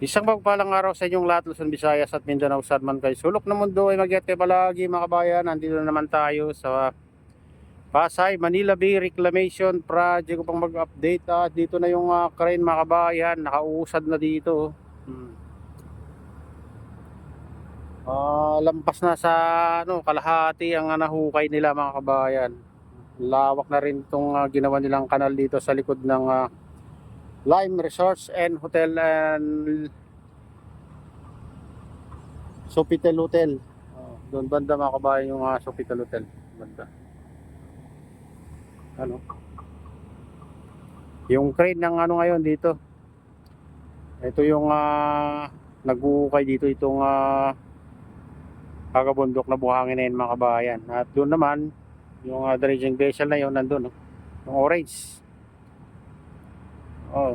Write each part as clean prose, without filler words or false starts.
Isang magpalang araw sa inyong lahat, Luzon, Visayas at Mindanao, saan man kayo sulok ng mundo ay mag-ingat kayo palagi mga kabayan. Nandito na naman tayo sa Pasay, Manila Bay Reclamation Project upang mag-update. Dito na yung crane mga kabayan, nakausad na dito. Lampas na sa kalahati ang nahukay nila mga kabayan. Lawak na rin itong ginawa nilang kanal dito sa likod ng Lime Resorts and Hotel and Sofitel Hotel. Doon banda mga kabayan yung Sofitel Hotel. Banda. Ano? Yung crane ng ngayon dito. Ito yung nag-uukay dito itong kagabundok na buhangin na yun mga kabayan. At doon naman yung dredging vessel na yun nandun. Yung orange. Oh.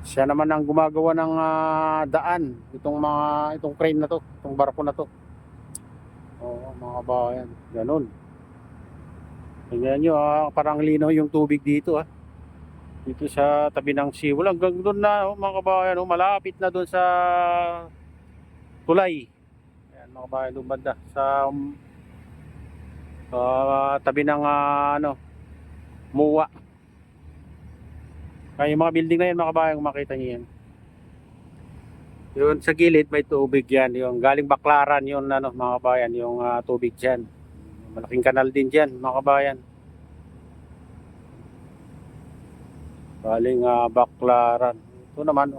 Siya naman ang gumagawa ng daan itong crane na to, itong barko na to. Mga kabayan, ganun. Tingnan nyo parang linaw yung tubig dito dito sa tabi ng seawall hanggang doon na mga kabayan, malapit na doon sa tulay. Ayan mga kabayan, doon banda sa tabi ng MUA. Kaya yung mga building na yan mga kabayan, makita nyo yan. Yun sa gilid may tubig yan, yung galing Baklaran yun mga kabayan, yung tubig dyan. Malaking kanal din dyan mga kabayan. Galing Baklaran. Ito naman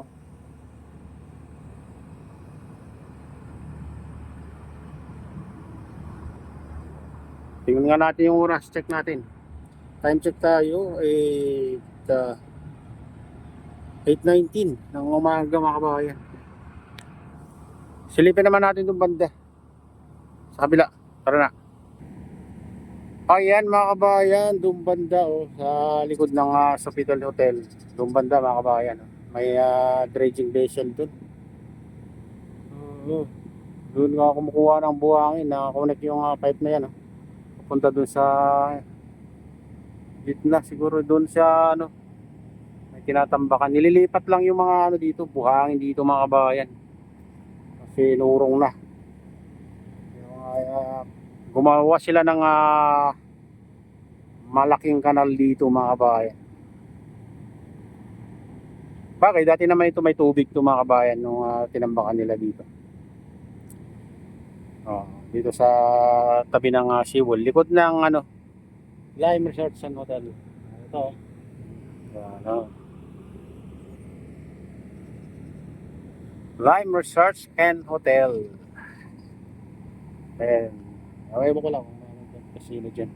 tingnan nga natin yung oras, check natin. Time check tayo 8:19 ng umaga mga kabayan. Silipin naman natin itong banda sa kabila. Tara na. Ayan mga kabayan, doon banda sa likod ng Sofitel Hotel. Doon banda mga kabayan. May dredging vessel doon. Doon nga kumukuha ng buhangin, nakakonect yung pipe na yan. Punta doon sa gitna, siguro doon sa may tinatambakan. Nililipat lang yung mga dito, buhangin dito mga kabayan. Kasi nurong na. Gumawa sila ng malaking kanal dito mga kabayan. Bakit? Dati naman ito may tubig to mga kabayan nung tinambakan nila dito. Dito sa tabi ng seawall. Likod ng Lime Resorts and Hotel. Ito. Lime Resorts and Hotel. Ayan. Ewan ko lang kung mayroon casino dyan.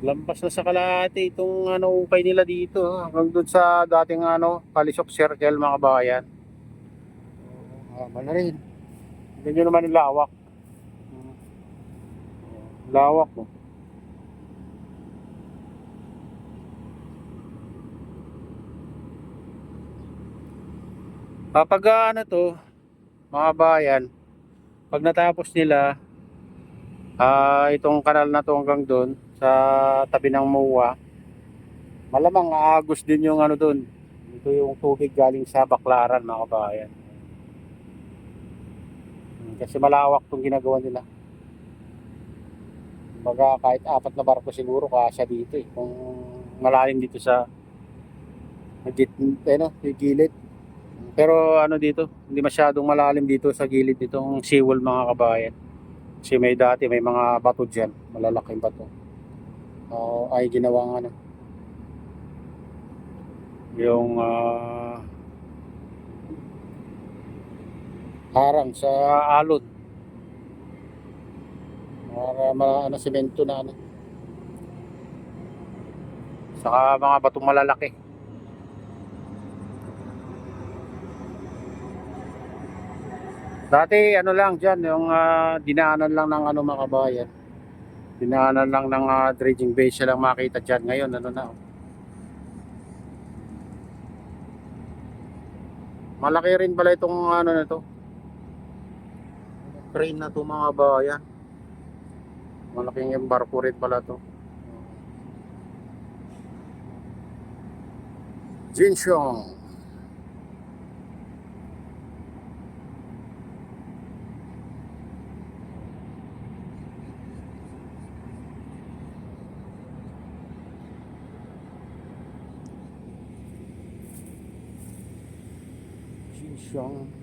Lampas na sa kalahati itong ukay nila dito hanggang doon sa dating Kalisok Circle mga kabayan. Na rin. Ganyan naman yung lawak. Lawak mo. Kapag to mga bayan, pag natapos nila itong kanal na to hanggang doon sa tabi ng MUA, malamang aagos din yung doon. Ito yung tubig galing sa Baklaran mga kabayan. Kasi malawak tong ginagawa nila. Baga kahit 4 na barko siguro kasya dito kung malalim dito sa gilid. Pero dito, hindi masyadong malalim dito sa gilid nitong seawall mga kabayan. Kasi may mga bato dyan, malalaking bato. Ay ginawang yung harang sa alon para semento na Saka mga batong malalaki. Dati ano lang dyan, yung dinaanan lang ng ano mga kabayan. Dinaanan lang ng dredging base siya lang makita dyan. Ngayon ano na. Malaki rin pala itong ano na to. Crane na to mga kabayan. Malaking embarko rin pala to. Jinxiong. Jinxiong.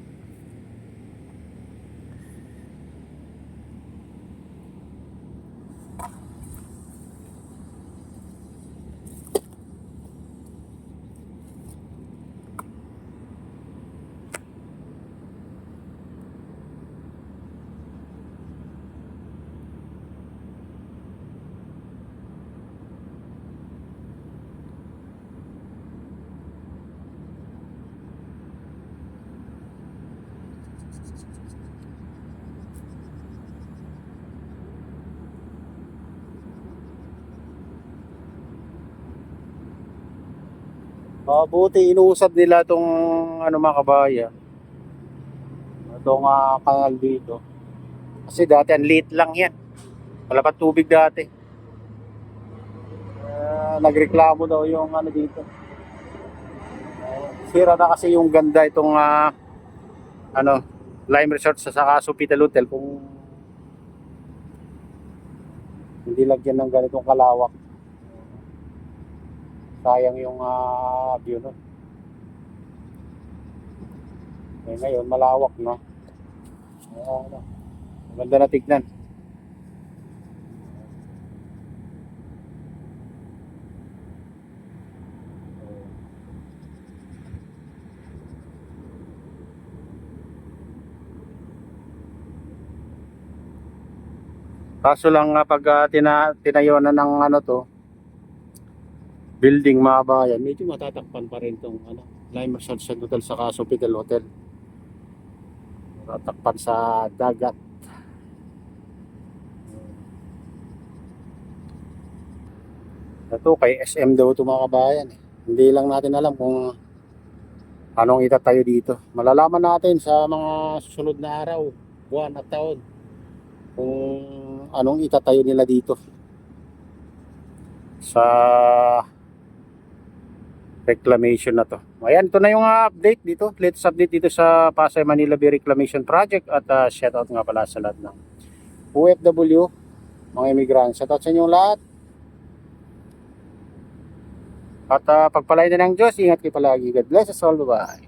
Mabuti inuusad nila itong ano mga kabayan. Itong kanal dito. Kasi dati ang liit lang yan. Wala pa tubig dati. Nagreklamo daw yung ano dito. Sira na kasi yung ganda itong ano, Lime Resort sa saka Sofitel Hotel kung hindi lagyan ng ganitong kalawak. Sayang yung view no. Eh, ngayon malawak no. Ano, maganda na tignan. Kaso lang pag tinayo na ng ano to, building mga bayan, medyo matatakpan pa rin tong ano, Lime Resort sa Hotel sa Sofitel Hotel. Matatakpan sa dagat. Ito kay SM daw ito mga kabayan. Hindi lang natin alam kung anong itatayo dito. Malalaman natin sa mga susunod na araw, buwan at taon kung anong itatayo nila dito sa reclamation na to. Ayan, ito na yung update dito. Latest update dito sa Pasay Manila Bay Reclamation Project at shoutout nga pala sa lahat ng OFW, mga immigrants. Shoutout sa inyong lahat. At pagpalain na ng Diyos, ingat kayo palagi. God bless us all. Bye-bye.